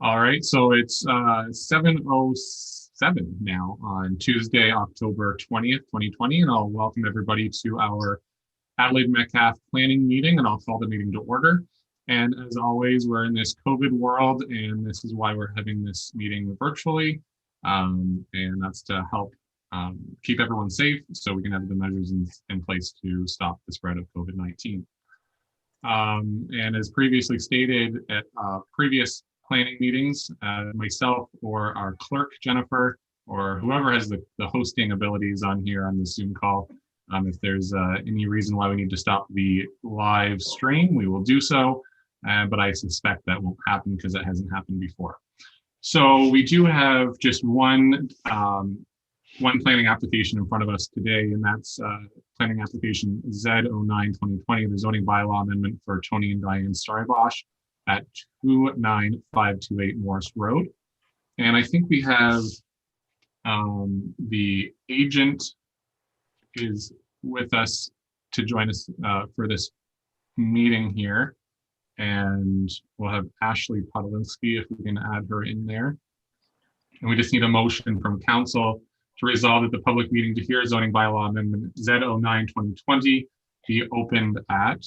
All right, so it's 7:07 now on Tuesday, October 20th, 2020, and I'll welcome everybody to our Adelaide Metcalfe planning meeting, and I'll call the meeting to order. And as always, we're in this COVID world, and this is why we're having this meeting virtually, and that's to help keep everyone safe so we can have the measures in place to stop the spread of COVID-19. And as previously stated at previous planning meetings, myself or our clerk, Jennifer, or whoever has the hosting abilities on here on the Zoom call, if there's any reason why we need to stop the live stream, we will do so. But I suspect that won't happen because it hasn't happened before. So we do have just one planning application in front of us today, and that's planning application Z09-2020, the zoning bylaw amendment for Tony and Diane Strybosch at 29528 Morris Road. And I think we have the agent is with us to join us for this meeting here. And we'll have Ashley Podolinsky, if we can add her in there. And we just need a motion from council to resolve that the public meeting to hear zoning bylaw amendment Z09-2020 be opened at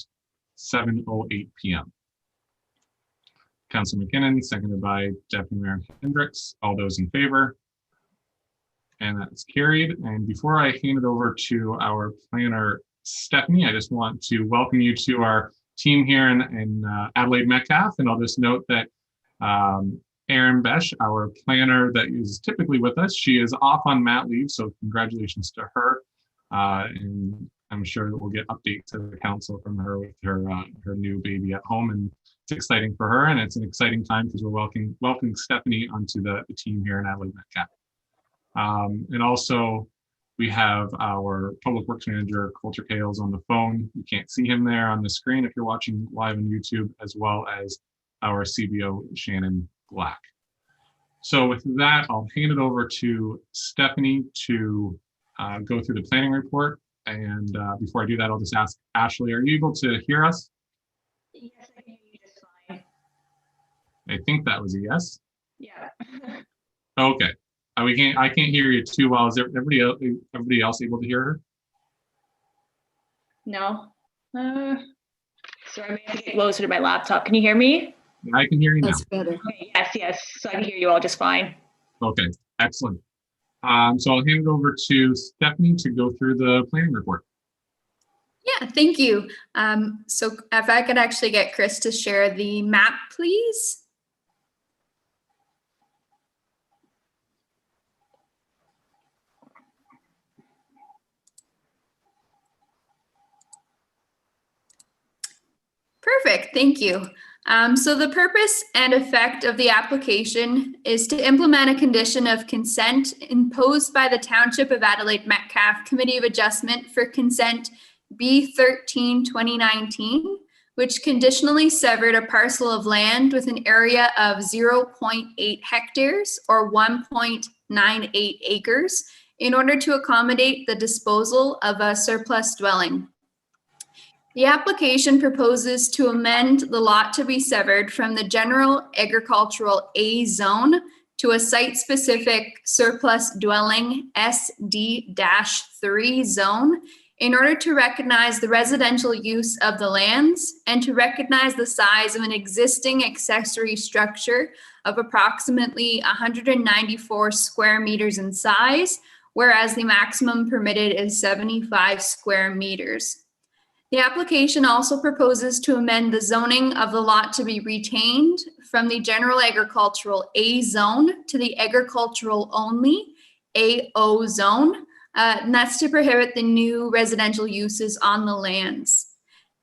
7:08 p.m. Councilor McKinnon, seconded by Deputy Mayor Hendricks. All those in favor? And that's carried. And before I hand it over to our planner, Stephanie, I just want to welcome you to our team here in Adelaide Metcalfe. And I'll just note that Erin Besh, our planner that is typically with us, she is off on mat leave, so congratulations to her. And I'm sure that we'll get updates to the council from her with her new baby at home, and it's exciting for her, and it's an exciting time because we're welcoming Stephanie onto the team here in Adelaide Metcalfe. And also we have our Public Works Manager, Coulter Kales, on the phone. You can't see him there on the screen if you're watching live on YouTube, as well as our CBO, Shannon Black. So with that, I'll hand it over to Stephanie to go through the planning report. And before I do that, I'll just ask Ashley, are you able to hear us? Yes, I can hear you just fine. I think that was a yes. Yeah. Okay. I can't hear you too well. Is everybody else able to hear her? No. Sorry, I'm going to get closer to my laptop. Can you hear me? I can hear you now. That's better. Okay, yes. So I can hear you all just fine. Okay, excellent. So I'll hand it over to Stephanie to go through the planning report. Yeah, thank you. So if I could actually get Chris to share the map, please. Perfect, thank you. So the purpose and effect of the application is to implement a condition of consent imposed by the Township of Adelaide Metcalfe Committee of Adjustment for Consent B13-2019, which conditionally severed a parcel of land with an area of 0.8 hectares or 1.98 acres in order to accommodate the disposal of a surplus dwelling. The application proposes to amend the lot to be severed from the general agricultural A zone to a site-specific surplus dwelling SD-3 zone in order to recognize the residential use of the lands and to recognize the size of an existing accessory structure of approximately 194 square meters in size, whereas the maximum permitted is 75 square meters. The application also proposes to amend the zoning of the lot to be retained from the general agricultural A zone to the agricultural only AO zone, and that's to prohibit the new residential uses on the lands.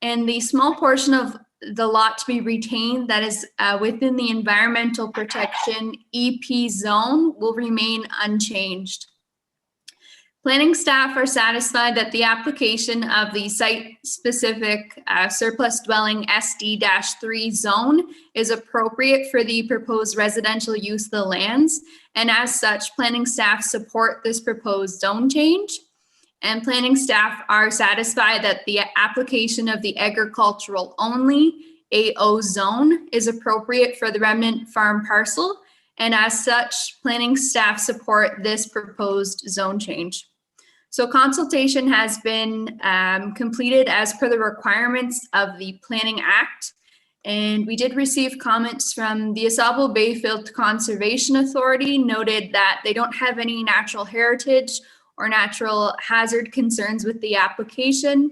And the small portion of the lot to be retained that is within the environmental protection EP zone will remain unchanged. Planning staff are satisfied that the application of the site-specific surplus dwelling SD-3 zone is appropriate for the proposed residential use of the lands, and as such, planning staff support this proposed zone change. And planning staff are satisfied that the application of the agricultural only AO zone is appropriate for the remnant farm parcel, and as such, planning staff support this proposed zone change. So consultation has been completed as per the requirements of the Planning Act, and we did receive comments from the Asabo Bayfield Conservation Authority, noted that they don't have any natural heritage or natural hazard concerns with the application.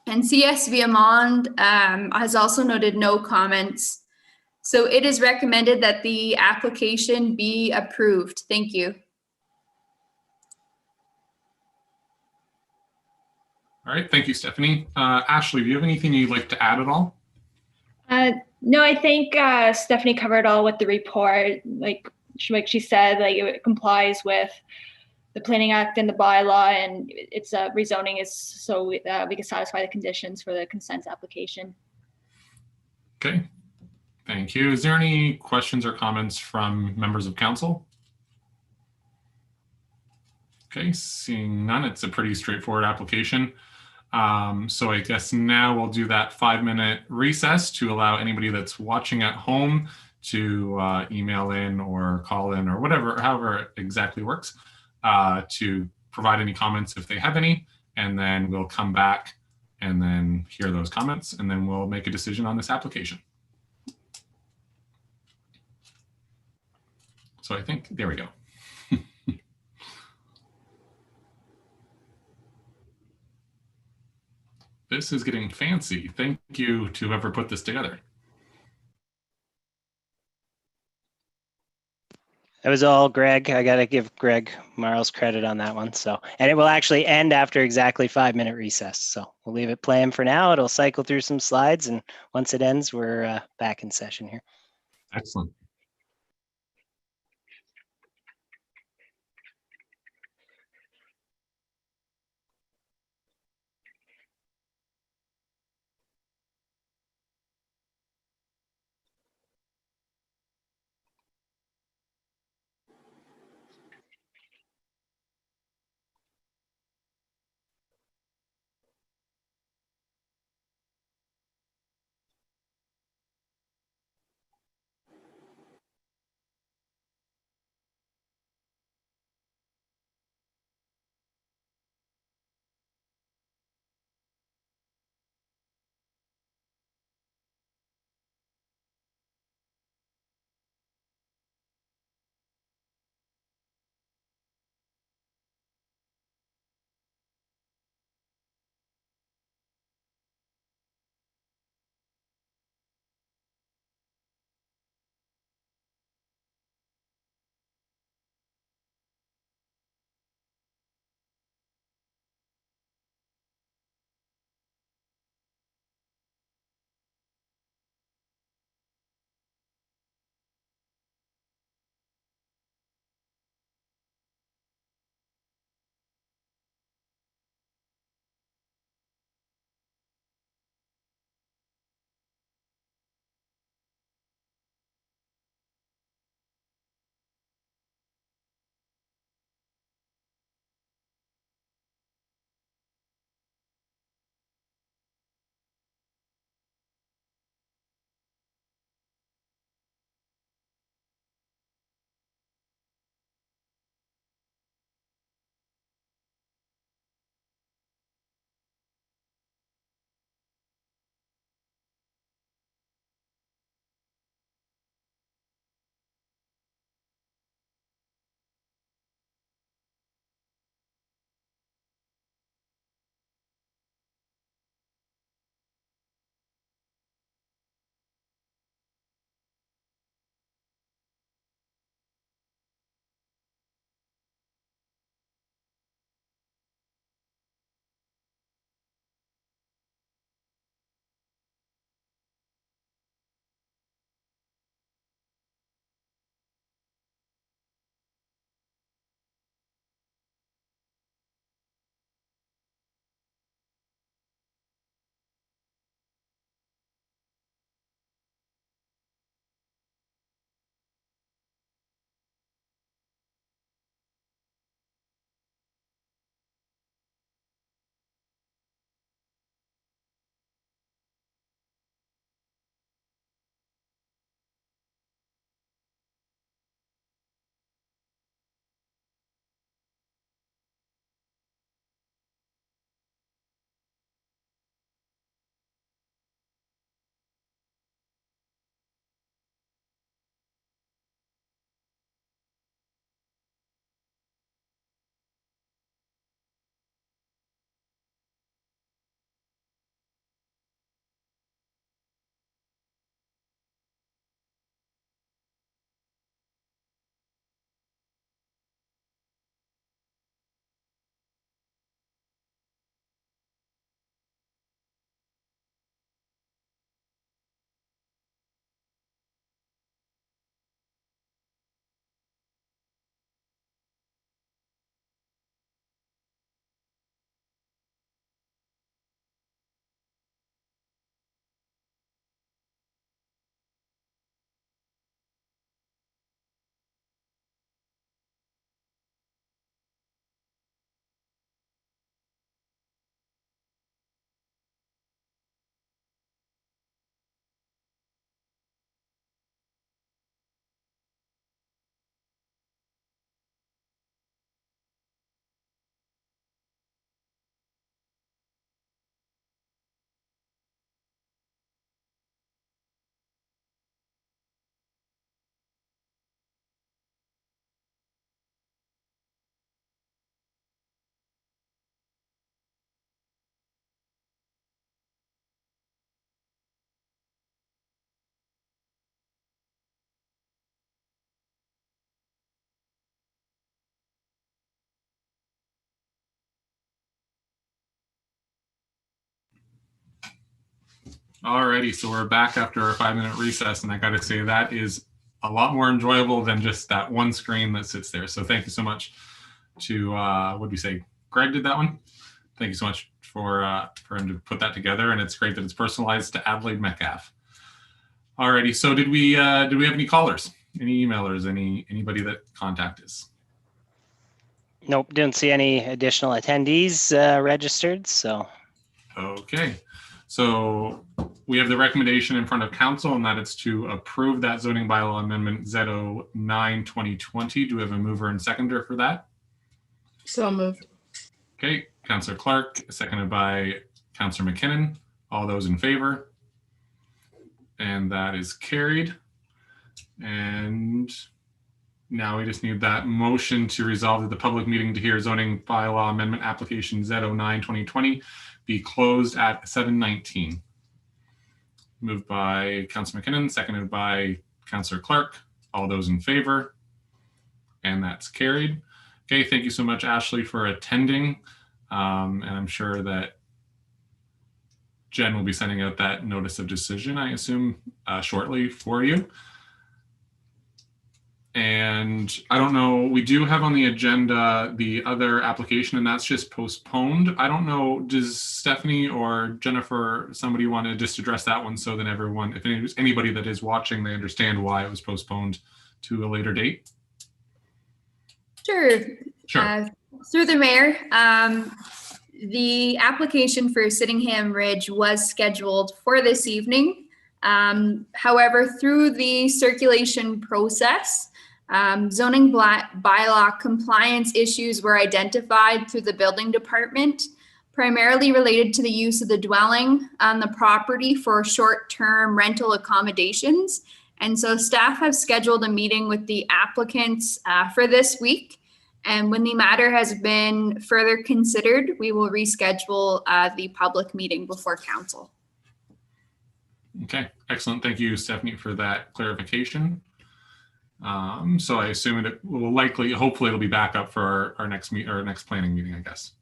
And CSV Amond has also noted no comments. So it is recommended that the application be approved. Thank you. All right, thank you, Stephanie. Ashley, do you have anything you'd like to add at all? No, I think Stephanie covered all with the report. Like she said, like it complies with the Planning Act and the bylaw, and its rezoning is so we can satisfy the conditions for the consent application. Okay, thank you. Is there any questions or comments from members of council? Okay, seeing none, it's a pretty straightforward application. So I guess now we'll do that 5-minute recess to allow anybody that's watching at home to email in or call in or whatever, however it exactly works, to provide any comments if they have any, and then we'll come back and then hear those comments, and then we'll make a decision on this application. So I think, there we go. This is getting fancy. Thank you to whoever put this together. That was all Greg. I got to give Greg Marles credit on that one. So, and it will actually end after exactly 5-minute recess. So we'll leave it playing for now. It'll cycle through some slides, and once it ends, we're back in session here. Excellent. Alrighty, so we're back after our 5-minute recess, and I got to say that is a lot more enjoyable than just that one screen that sits there. So thank you so much to what do we say? Greg did that one. Thank you so much for him to put that together, and it's great that it's personalized to Adelaide Metcalfe. Alrighty, so did we have any callers, any emailers, anybody that contacted us? Nope, didn't see any additional attendees registered. So okay. So we have the recommendation in front of council, and that it's to approve that zoning bylaw amendment Z09-2020. Do we have a mover and seconder for that? So moved. Okay, Councillor Clark, seconded by Councillor McKinnon. All those in favor? And that is carried. And now we just need that motion to resolve that the public meeting to hear zoning bylaw amendment application Z09-2020 be closed at 7:19. Moved by Councillor McKinnon, seconded by Councillor Clark. All those in favor? And that's carried. Okay, thank you so much, Ashley, for attending. And I'm sure that Jen will be sending out that notice of decision, I assume, shortly for you. And I don't know, we do have on the agenda the other application, and that's just postponed. I don't know, does Stephanie or Jennifer, somebody want to just address that one so that everyone, if anybody that is watching, they understand why it was postponed to a later date? Sure. Sure. Through the mayor, the application for Sittingham Ridge was scheduled for this evening. However, through the circulation process, zoning bylaw compliance issues were identified through the building department, primarily related to the use of the dwelling on the property for short-term rental accommodations. And so staff have scheduled a meeting with the applicants for this week. And when the matter has been further considered, we will reschedule the public meeting before council. Okay, excellent. Thank you, Stephanie, for that clarification. So I assume it will likely, hopefully it'll be back up for our next planning meeting, I guess.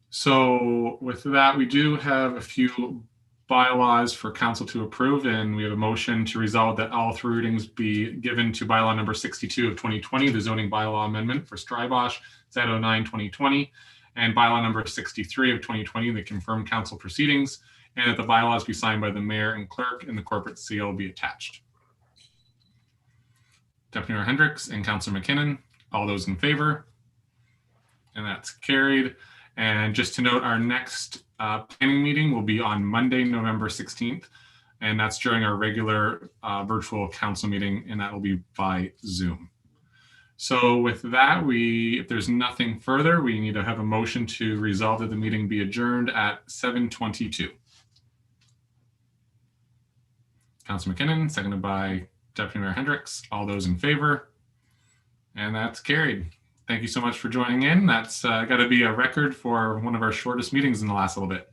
So with that, we do have a few bylaws for council to approve, and we have a motion to resolve that all 3 readings be given to bylaw number 62 of 2020, the zoning bylaw amendment for Strybosh, Z09-2020, and bylaw number 63 of 2020, the confirmed council proceedings, and that the bylaws be signed by the mayor and clerk and the corporate seal be attached. Deputy Mayor Hendricks and Councillor McKinnon, all those in favor? And that's carried. And just to note, our next planning meeting will be on Monday, November 16th, and that's during our regular virtual council meeting, and that will be by Zoom. So with that, if there's nothing further, we need to have a motion to resolve that the meeting be adjourned at 7:22. Councillor McKinnon, seconded by Deputy Mayor Hendricks. All those in favor? And that's carried. Thank you so much for joining in. That's got to be a record for one of our shortest meetings in the last little bit.